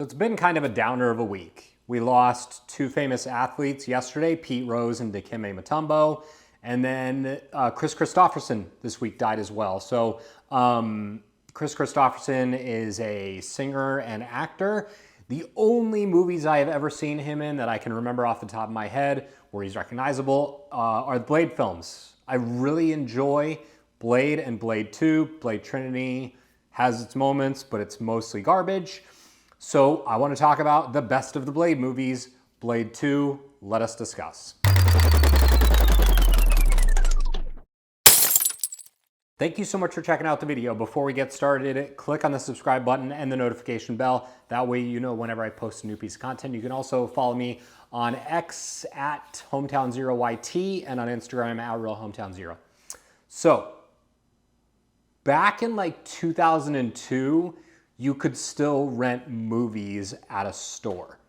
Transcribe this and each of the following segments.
It's been kind of a downer of a week. We lost two famous athletes yesterday, Pete Rose and Dikembe Mutombo, and then Kris Kristofferson this week died as well. So Kris Kristofferson is a singer and actor. The only movies I have ever seen him in that I can remember off the top of my head where he's recognizable are the Blade films. I really enjoy Blade and Blade 2. Blade Trinity has its moments, but it's mostly garbage. So I want to talk about the best of the Blade movies, Blade 2. Let us discuss. Thank you so much for checking out the video. Before we get started, click on the subscribe button and the notification bell. That way you know whenever I post a new piece of content. You can also follow me on X at Hometown0YT and on Instagram at RealHometown0. So back in like 2002, you could still rent movies at a store.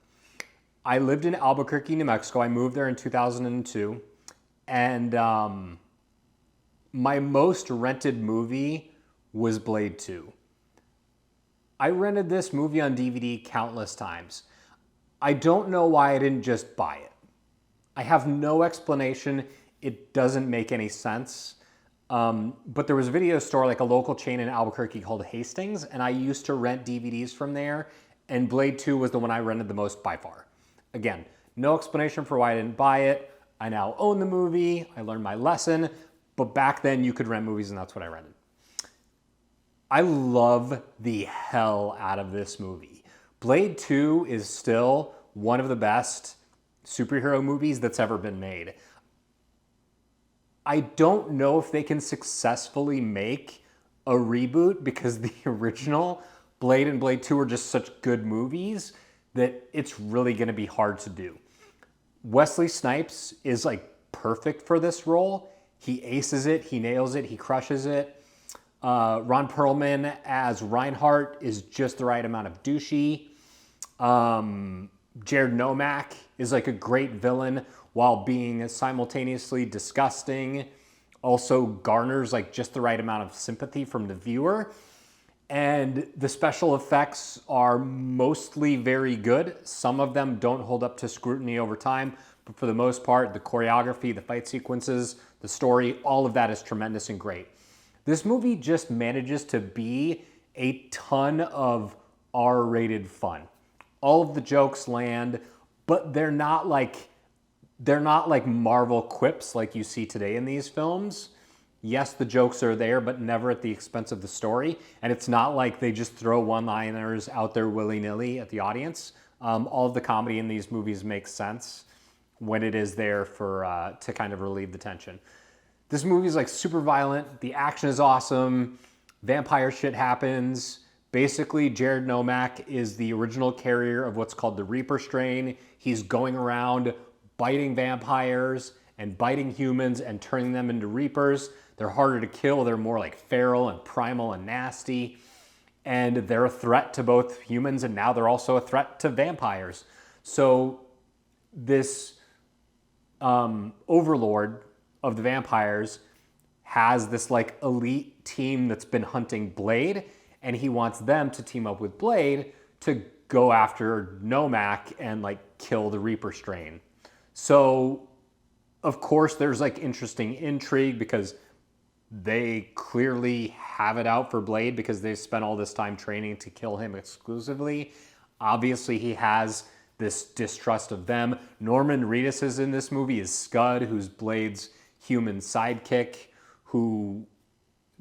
I lived in Albuquerque, New Mexico. I moved there in 2002. And my most rented movie was Blade 2. I rented this movie on DVD countless times. I don't know why I didn't just buy it. I have no explanation. It doesn't make any sense. But there was a video store, like a local chain in Albuquerque called Hastings, and I used to rent DVDs from there, and Blade 2 was the one I rented the most by far. Again, no explanation for why I didn't buy it. I now own the movie. I learned my lesson. But back then you could rent movies and that's what I rented. I love the hell out of this movie. Blade 2 is still one of the best superhero movies that's ever been made. I don't know if they can successfully make a reboot because the original Blade and Blade 2 are just such good movies that it's really going to be hard to do. Wesley Snipes is like perfect for this role. He aces it, he nails it, he crushes it. Ron Perlman as Reinhardt is just the right amount of douchey. Jared Nomak is like a great villain while being simultaneously disgusting. Also garners like just the right amount of sympathy from the viewer. And the special effects are mostly very good. Some of them don't hold up to scrutiny over time, but for the most part, the choreography, the fight sequences, the story, all of that is tremendous and great. This movie just manages to be a ton of R-rated fun. All of the jokes land, but they're not like Marvel quips like you see today in these films. Yes, the jokes are there, but never at the expense of the story. And it's not like they just throw one-liners out there willy-nilly at the audience. All of the comedy in these movies makes sense when it is there for to kind of relieve the tension. This movie is like super violent. The action is awesome. Vampire shit happens. Basically, Jared Nomak is the original carrier of what's called the Reaper strain. He's going around biting vampires and biting humans and turning them into Reapers. They're harder to kill. They're more like feral and primal and nasty. And they're a threat to both humans, and now they're also a threat to vampires. So this overlord of the vampires has this like elite team that's been hunting Blade, and he wants them to team up with Blade to go after Nomak and like kill the Reaper strain. So of course there's like interesting intrigue because they clearly have it out for Blade because they've spent all this time training to kill him exclusively. Obviously he has this distrust of them. Norman Reedus is in this movie is Scud, who's Blade's human sidekick, who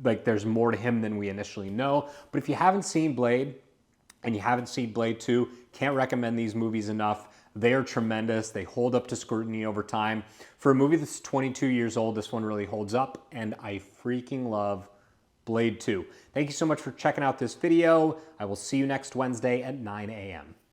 like there's more to him than we initially know. But if you haven't seen Blade and you haven't seen Blade 2, can't recommend these movies enough. They are tremendous. They hold up to scrutiny over time. For a movie that's 22 years old, this one really holds up, and I freaking love Blade 2. Thank you so much for checking out this video. I will see you next Wednesday at 9 a.m.